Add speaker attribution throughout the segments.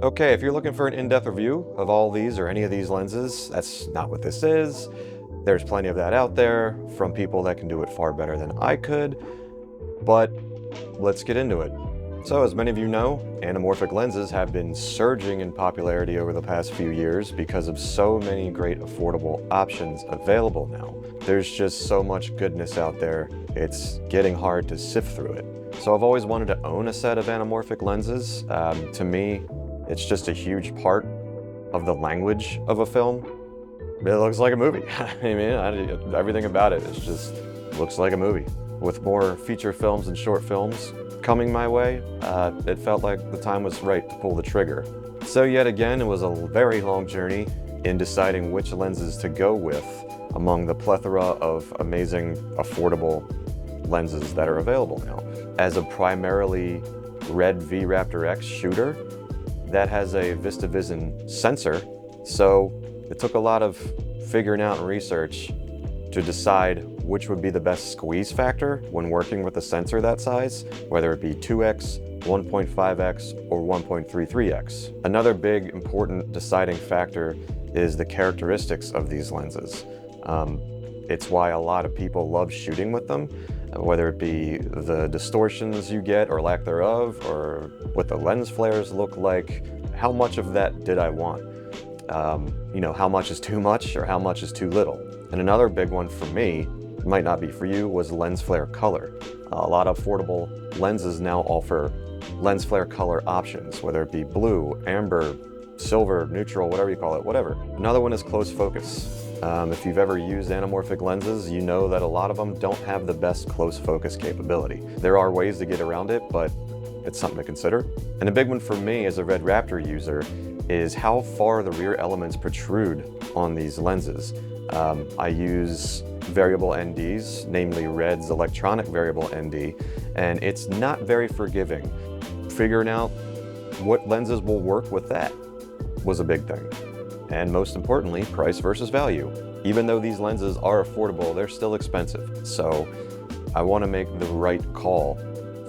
Speaker 1: Okay, if you're looking for an in-depth review of all these or any of these lenses, that's not what this is. There's plenty of that out there from people that can do it far better than I could, but let's get into it. So as many of you know, anamorphic lenses have been surging in popularity over the past few years because of so many great affordable options available now. There's just so much goodness out there, it's getting hard to sift through it. So I've always wanted to own a set of anamorphic lenses. To me, it's just a huge part of the language of a film. It looks like a movie. I mean, everything about it just looks like a movie. With more feature films and short films coming my way, it felt like the time was right to pull the trigger. So yet again, it was a very long journey in deciding which lenses to go with among the plethora of amazing, affordable lenses that are available now. As a primarily RED V-Raptor X shooter, that has a VistaVision sensor, so it took a lot of figuring out and research to decide which would be the best squeeze factor when working with a sensor that size, whether it be 2x, 1.5x, or 1.33x. Another big important deciding factor is the characteristics of these lenses. It's why a lot of people love shooting with them, whether it be the distortions you get or lack thereof, or what the lens flares look like. How much of that did I want? How much is too much or how much is too little? And another big one for me, might not be for you, was lens flare color. A lot of affordable lenses now offer lens flare color options, whether it be blue, amber, silver, neutral, whatever you call it, whatever. Another one is close focus. If you've ever used anamorphic lenses, you know that a lot of them don't have the best close focus capability. There are ways to get around it, but it's something to consider. And a big one for me as a RED Raptor user is how far the rear elements protrude on these lenses. I use variable NDs, namely RED's electronic variable ND, and it's not very forgiving. Figuring out what lenses will work with that was a big thing. And most importantly, price versus value. Even though these lenses are affordable, they're still expensive. So I want to make the right call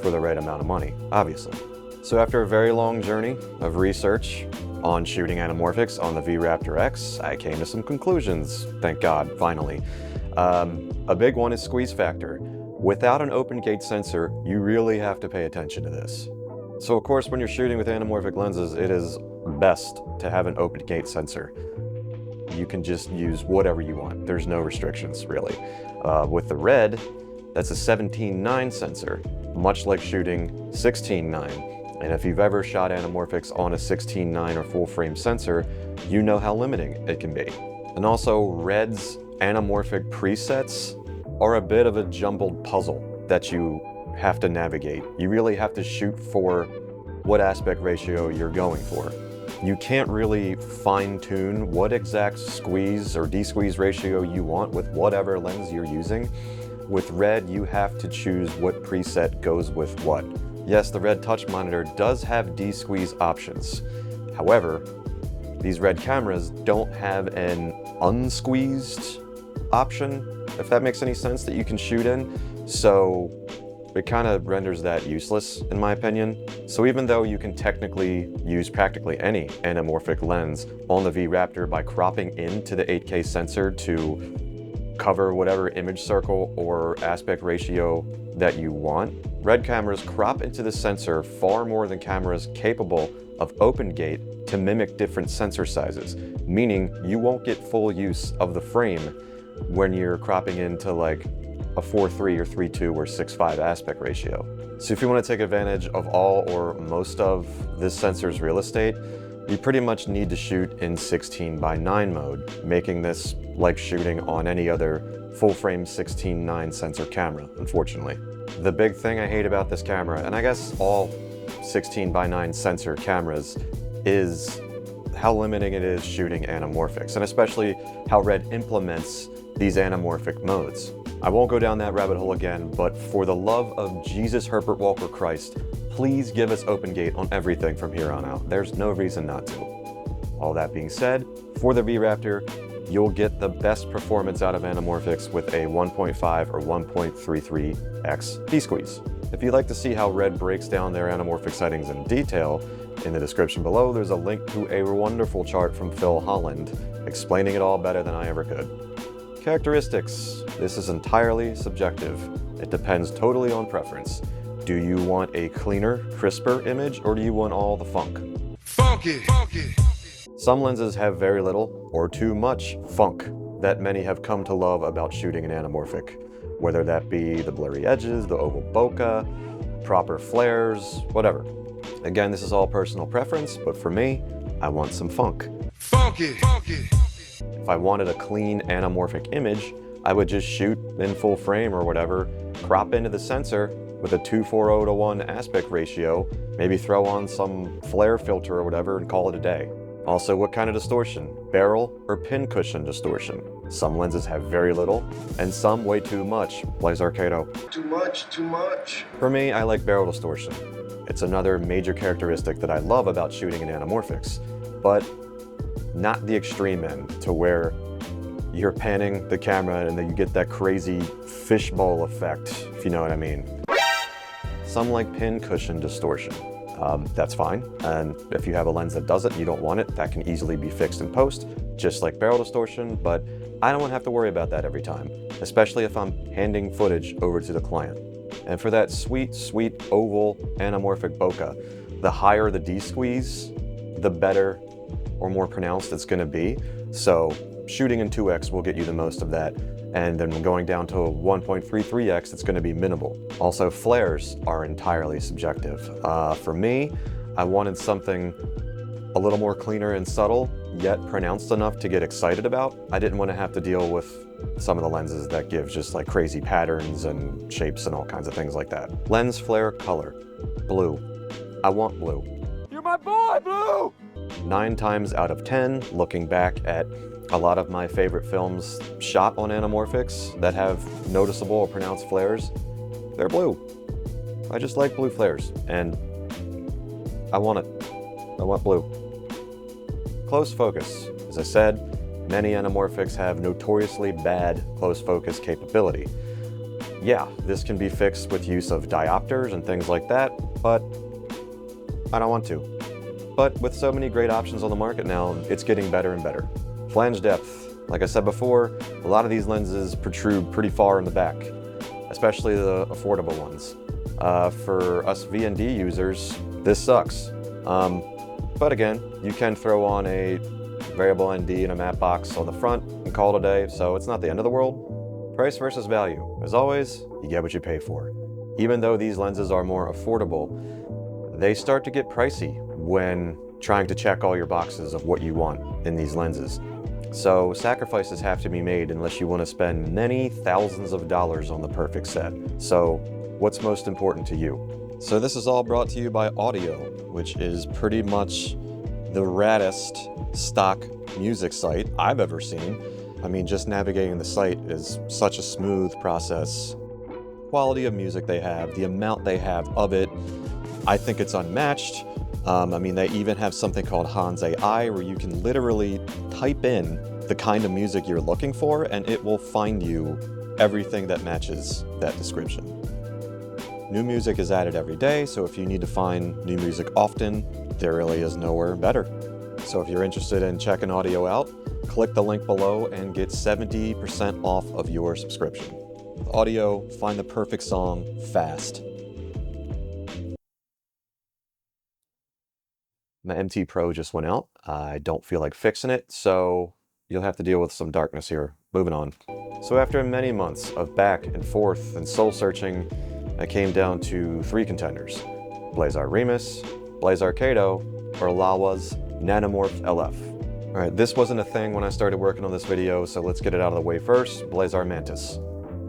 Speaker 1: for the right amount of money, obviously. So after a very long journey of research on shooting anamorphics on the V-Raptor X, I came to some conclusions, thank God, finally. A big one is squeeze factor. Without an open gate sensor, you really have to pay attention to this. So of course, when you're shooting with anamorphic lenses, it is best to have an open gate sensor. You can just use whatever you want. There's no restrictions, really. With the RED, that's a 17:9 sensor, much like shooting 16:9. And if you've ever shot anamorphics on a 16:9 or full frame sensor, you know how limiting it can be. And also, RED's anamorphic presets are a bit of a jumbled puzzle that you have to navigate. You really have to shoot for what aspect ratio you're going for. You can't really fine-tune what exact squeeze or de-squeeze ratio you want with whatever lens you're using. With RED, you have to choose what preset goes with what. Yes, the RED touch monitor does have de-squeeze options. However, these RED cameras don't have an unsqueezed option, if that makes any sense, that you can shoot in. So it kind of renders that useless, in my opinion. So even though you can technically use practically any anamorphic lens on the V-Raptor by cropping into the 8K sensor to cover whatever image circle or aspect ratio that you want, RED cameras crop into the sensor far more than cameras capable of open gate to mimic different sensor sizes, meaning you won't get full use of the frame when you're cropping into like a 4:3 or 3:2 or 6:5 aspect ratio. So if you want to take advantage of all or most of this sensor's real estate, you pretty much need to shoot in 16:9 mode, making this like shooting on any other full-frame 16:9 sensor camera, unfortunately. The big thing I hate about this camera, and I guess all 16:9 sensor cameras, is how limiting it is shooting anamorphics, and especially how RED implements these anamorphic modes. I won't go down that rabbit hole again, but for the love of Jesus Herbert Walker Christ, please give us open gate on everything from here on out. There's no reason not to. All that being said, for the V-Raptor, you'll get the best performance out of anamorphics with a 1.5 or 1.33x D-squeeze. If you'd like to see how RED breaks down their anamorphic settings in detail, In the description below, there's a link to a wonderful chart from Phil Holland, explaining it all better than I ever could. Characteristics. This is entirely subjective. It depends totally on preference. Do you want a cleaner, crisper image, or do you want all the funk?
Speaker 2: Funky! Funky!
Speaker 1: Some lenses have very little, or too much, funk that many have come to love about shooting an anamorphic. Whether that be the blurry edges, the oval bokeh, proper flares, whatever. Again, this is all personal preference, but for me, I want some funk.
Speaker 2: Funky! Funky!
Speaker 1: If I wanted a clean anamorphic image, I would just shoot in full frame or whatever, crop into the sensor with a 2:4:0:1 aspect ratio, maybe throw on some flare filter or whatever and call it a day. Also, what kind of distortion? Barrel or pin cushion distortion? Some lenses have very little, and some way too much. Blazar Cato.
Speaker 2: Too much, too much.
Speaker 1: For me, I like barrel distortion. It's another major characteristic that I love about shooting in anamorphics, but not the extreme end to where you're panning the camera and then you get that crazy fishbowl effect, if you know what I mean. Some like pin cushion distortion. That's fine, and if you have a lens that does it and you don't want it, that can easily be fixed in post, just like barrel distortion, but I don't want to have to worry about that every time, especially if I'm handing footage over to the client. And for that sweet, sweet oval anamorphic bokeh, the higher the D-squeeze, the better or more pronounced it's going to be. So shooting in 2x will get you the most of that. And then going down to a 1.33x, it's going to be minimal. Also, flares are entirely subjective. For me, I wanted something a little more cleaner and subtle, yet pronounced enough to get excited about. I didn't want to have to deal with some of the lenses that give just like crazy patterns and shapes and all kinds of things like that. Lens flare color, blue. I want blue.
Speaker 2: You're my boy, Blue!
Speaker 1: 9 times out of 10, looking back at a lot of my favorite films shot on anamorphics that have noticeable or pronounced flares, they're blue. I just like blue flares, and I want it. I want blue. Close focus. As I said, many anamorphics have notoriously bad close focus capability. Yeah, this can be fixed with use of diopters and things like that, but I don't want to. But with so many great options on the market now, it's getting better and better. Flange depth. Like I said before, a lot of these lenses protrude pretty far in the back, especially the affordable ones. For us V&D users, this sucks. But again, you can throw on a variable ND and a matte box on the front and call it a day, so it's not the end of the world. Price versus value. As always, you get what you pay for. Even though these lenses are more affordable, they start to get pricey when trying to check all your boxes of what you want in these lenses. So sacrifices have to be made unless you want to spend many thousands of dollars on the perfect set. So what's most important to you? So this is all brought to you by Audio, which is pretty much the raddest stock music site I've ever seen. I mean, just navigating the site is such a smooth process. Quality of music they have, the amount they have of it, I think it's unmatched. I mean, they even have something called Hans AI where you can literally type in the kind of music you're looking for and it will find you everything that matches that description. New music is added every day, so if you need to find new music often, there really is nowhere better. So if you're interested in checking Audio out, click the link below and get 70% off of your subscription. With Audio, find the perfect song fast. My MT Pro just went out. I don't feel like fixing it, so you'll have to deal with some darkness here. Moving on. So after many months of back and forth and soul searching, I came down to 3 contenders: Blazar Remus, Blazar Cato, or Laowa's Nanomorph LF. Alright, this wasn't a thing when I started working on this video, so let's get it out of the way first. Blazar Mantis.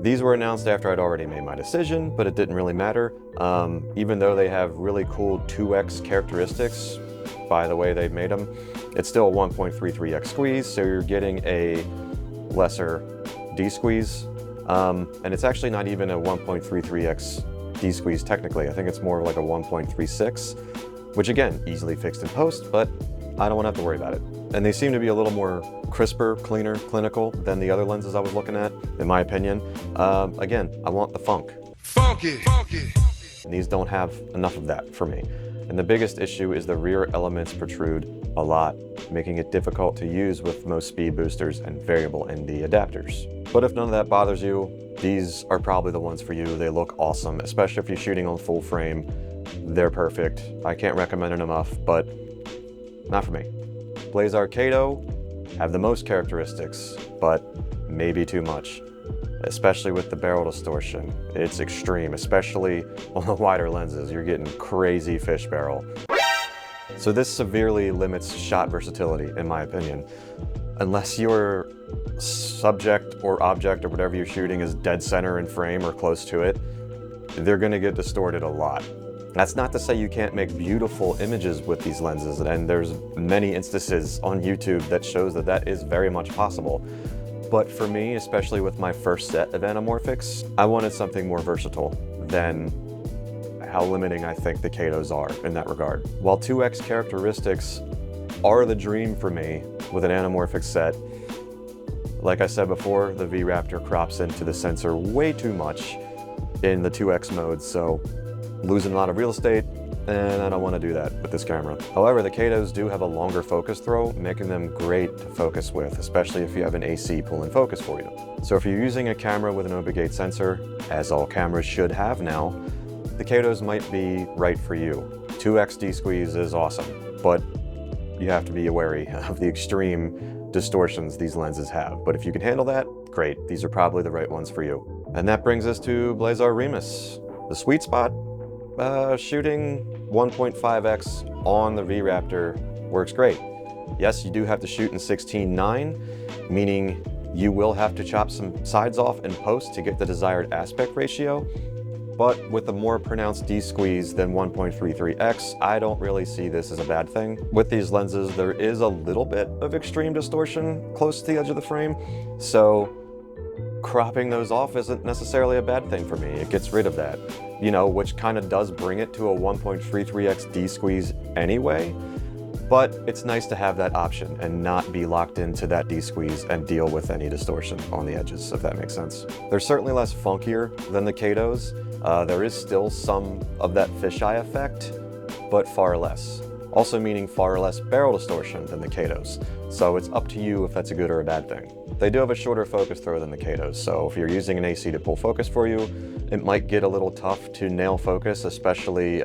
Speaker 1: These were announced after I'd already made my decision, but it didn't really matter. Even though they have really cool 2x characteristics, by the way they've made them, it's still a 1.33x squeeze, so you're getting a lesser D-squeeze. And it's actually not even a 1.33x D-squeeze technically. I think it's more like a 1.36, which again, easily fixed in post, but I don't want to have to worry about it. And they seem to be a little more crisper, cleaner, clinical than the other lenses I was looking at, in my opinion. Again, I want the funk.
Speaker 2: Funky! Funky!
Speaker 1: And these don't have enough of that for me. And the biggest issue is the rear elements protrude a lot, making it difficult to use with most speed boosters and variable ND adapters. But if none of that bothers you, these are probably the ones for you. They look awesome, especially if you're shooting on full frame. They're perfect. I can't recommend it enough, but not for me. Blazar Cato have the most characteristics, but maybe too much, especially with the barrel distortion. It's extreme, especially on the wider lenses. You're getting crazy fish barrel. So this severely limits shot versatility, in my opinion. Unless your subject or object or whatever you're shooting is dead center in frame or close to it, they're gonna get distorted a lot. That's not to say you can't make beautiful images with these lenses, and there's many instances on YouTube that shows that that is very much possible. But for me, especially with my first set of anamorphics, I wanted something more versatile than how limiting I think the Catos are in that regard. While 2X characteristics are the dream for me with an anamorphic set, like I said before, the V-Raptor crops into the sensor way too much in the 2X mode, so losing a lot of real estate, and I don't want to do that with this camera. However, the Catos do have a longer focus throw, making them great to focus with, especially if you have an AC pull in focus for you. So if you're using a camera with an obligate sensor, as all cameras should have now, the Catos might be right for you. 2X D-squeeze is awesome, but you have to be wary of the extreme distortions these lenses have. But if you can handle that, great. These are probably the right ones for you. And that brings us to Blazar Remus. The sweet spot? Shooting 1.5x on the V-Raptor works great. Yes, you do have to shoot in 16:9, meaning you will have to chop some sides off in post to get the desired aspect ratio. But with a more pronounced D-squeeze than 1.33x, I don't really see this as a bad thing. With these lenses, there is a little bit of extreme distortion close to the edge of the frame, so cropping those off isn't necessarily a bad thing for me. It gets rid of that, you know, which kind of does bring it to a 1.33x D-squeeze anyway, but it's nice to have that option and not be locked into that D-squeeze and deal with any distortion on the edges, if that makes sense. They're certainly less funkier than the Catos. There is still some of that fisheye effect, but far less. Also meaning far less barrel distortion than the Catos. So it's up to you if that's a good or a bad thing. They do have a shorter focus throw than the Catos, so if you're using an AC to pull focus for you, it might get a little tough to nail focus, especially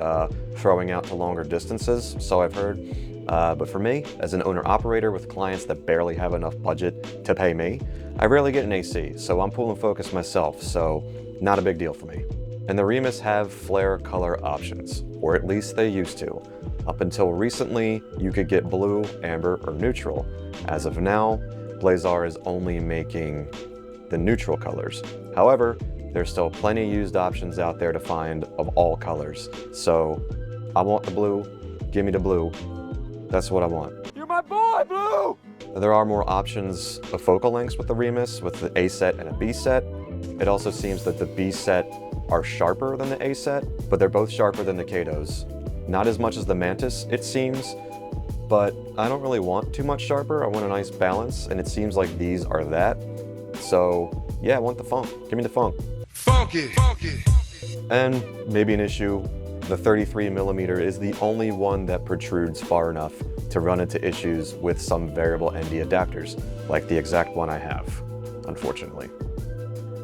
Speaker 1: throwing out to longer distances, so I've heard. But for me, as an owner-operator with clients that barely have enough budget to pay me, I rarely get an AC, so I'm pulling focus myself, so not a big deal for me. And the Remus have flare color options, or at least they used to. Up until recently, you could get blue, amber, or neutral. As of now, Blazar is only making the neutral colors. However, there's still plenty of used options out there to find of all colors. So, I want the blue, give me the blue. That's what I want.
Speaker 2: You're my boy, Blue!
Speaker 1: There are more options of focal lengths with the Remus, with the A set and a B set. It also seems that the B set are sharper than the A set, but they're both sharper than the Catos. Not as much as the Mantis, it seems, but I don't really want too much sharper. I want a nice balance, and it seems like these are that. So, yeah, I want the funk. Give me the funk.
Speaker 2: Funky! Funky!
Speaker 1: And maybe an issue, the 33mm is the only one that protrudes far enough to run into issues with some variable ND adapters, like the exact one I have, unfortunately.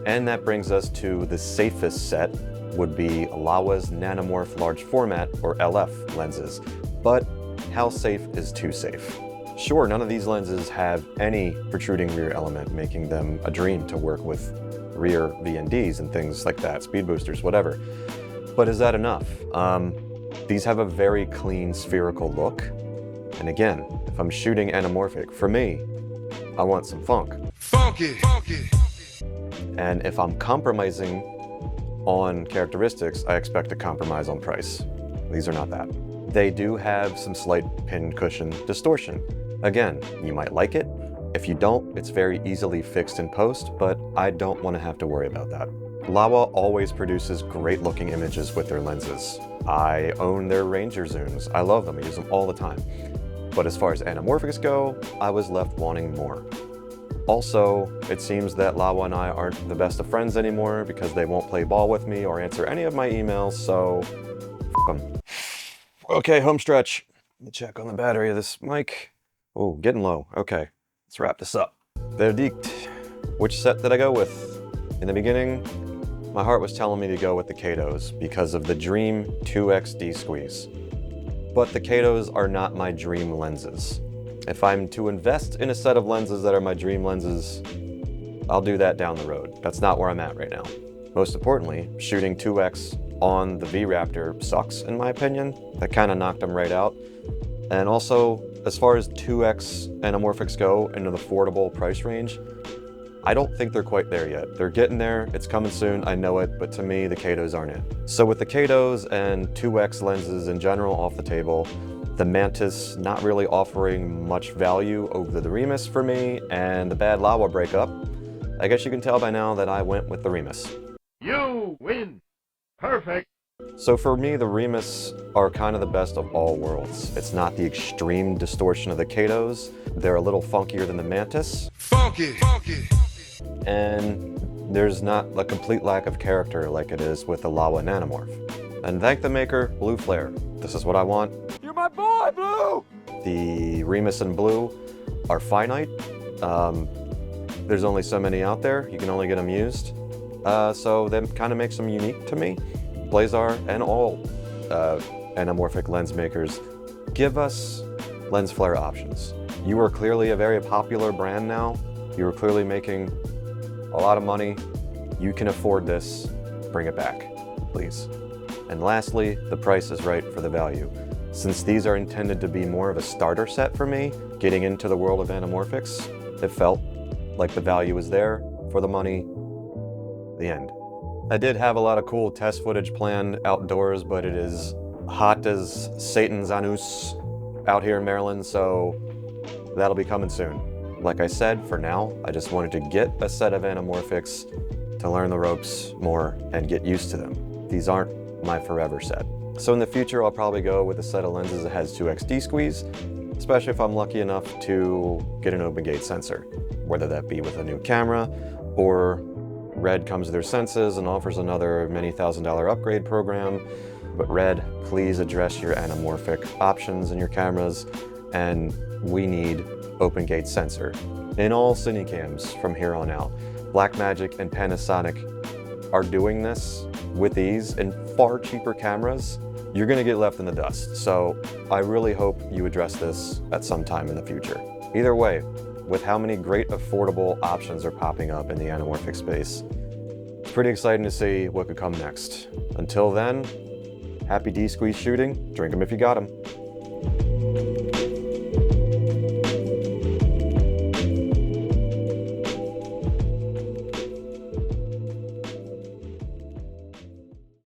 Speaker 1: And that brings us to the safest set, would be Laowa's Nanomorph Large Format, or LF, lenses. But how safe is too safe? Sure, none of these lenses have any protruding rear element, making them a dream to work with rear VNDs and things like that, speed boosters, whatever. But is that enough? These have a very clean spherical look. And again, if I'm shooting anamorphic, for me, I want some funk.
Speaker 2: Funky! Funky!
Speaker 1: And if I'm compromising on characteristics, I expect to compromise on price. These are not that. They do have some slight pin cushion distortion. Again, you might like it. If you don't, it's very easily fixed in post, but I don't want to have to worry about that. Laowa always produces great looking images with their lenses. I own their Ranger zooms. I love them, I use them all the time. But as far as anamorphics go, I was left wanting more. Also, it seems that Laowa and I aren't the best of friends anymore because they won't play ball with me or answer any of my emails, so f*** them. Okay, home stretch. Let me check on the battery of this mic. Oh, getting low. Okay, let's wrap this up. Verdict. Which set did I go with? In the beginning, my heart was telling me to go with the Catos because of the Dream 2X D-Squeeze. But the Catos are not my dream lenses. If I'm to invest in a set of lenses that are my dream lenses, I'll do that down the road. That's not where I'm at right now. Most importantly, shooting 2X on the V-Raptor sucks, in my opinion. That kind of knocked them right out. And also, as far as 2X anamorphics go into the affordable price range, I don't think they're quite there yet. They're getting there, it's coming soon, I know it, but to me, the Catos aren't it. So with the Catos and 2X lenses in general off the table, the Mantis not really offering much value over the Remus for me, and the bad Laowa breakup, I guess you can tell by now that I went with the Remus.
Speaker 2: You win. Perfect.
Speaker 1: So for me, the Remus are kind of the best of all worlds. It's not the extreme distortion of the Catos. They're a little funkier than the Mantis.
Speaker 2: Funky. Funky.
Speaker 1: And there's not a complete lack of character like it is with the Laowa Nanomorph. And thank the maker, Blue Flare. This is what I want.
Speaker 2: You're my boy, Blue!
Speaker 1: The Remus and Blue are finite. There's only so many out there. You can only get them used. So that kind of makes them unique to me. Blazar and all anamorphic lens makers, give us lens flare options. You are clearly a very popular brand now. You are clearly making a lot of money. You can afford this. Bring it back, please. And lastly, the price is right for the value. Since these are intended to be more of a starter set for me, getting into the world of anamorphics, it felt like the value was there for the money. The end. I did have a lot of cool test footage planned outdoors, but it is hot as Satan's anus out here in Maryland, so that'll be coming soon. Like I said, for now, I just wanted to get a set of anamorphics to learn the ropes more and get used to them. These aren't my forever set. So in the future, I'll probably go with a set of lenses that has 2X D-Squeeze, especially if I'm lucky enough to get an open gate sensor, whether that be with a new camera or RED comes to their senses and offers another many $1,000 upgrade program. But RED, please address your anamorphic options in your cameras, and we need open gate sensor in all cinecams from here on out. Blackmagic and Panasonic are doing this with ease in far cheaper cameras. You're gonna get left in the dust. So I really hope you address this at some time in the future. Either way, with how many great affordable options are popping up in the anamorphic space, it's pretty exciting to see what could come next. Until then, happy D-Squeeze shooting, drink them if you got them.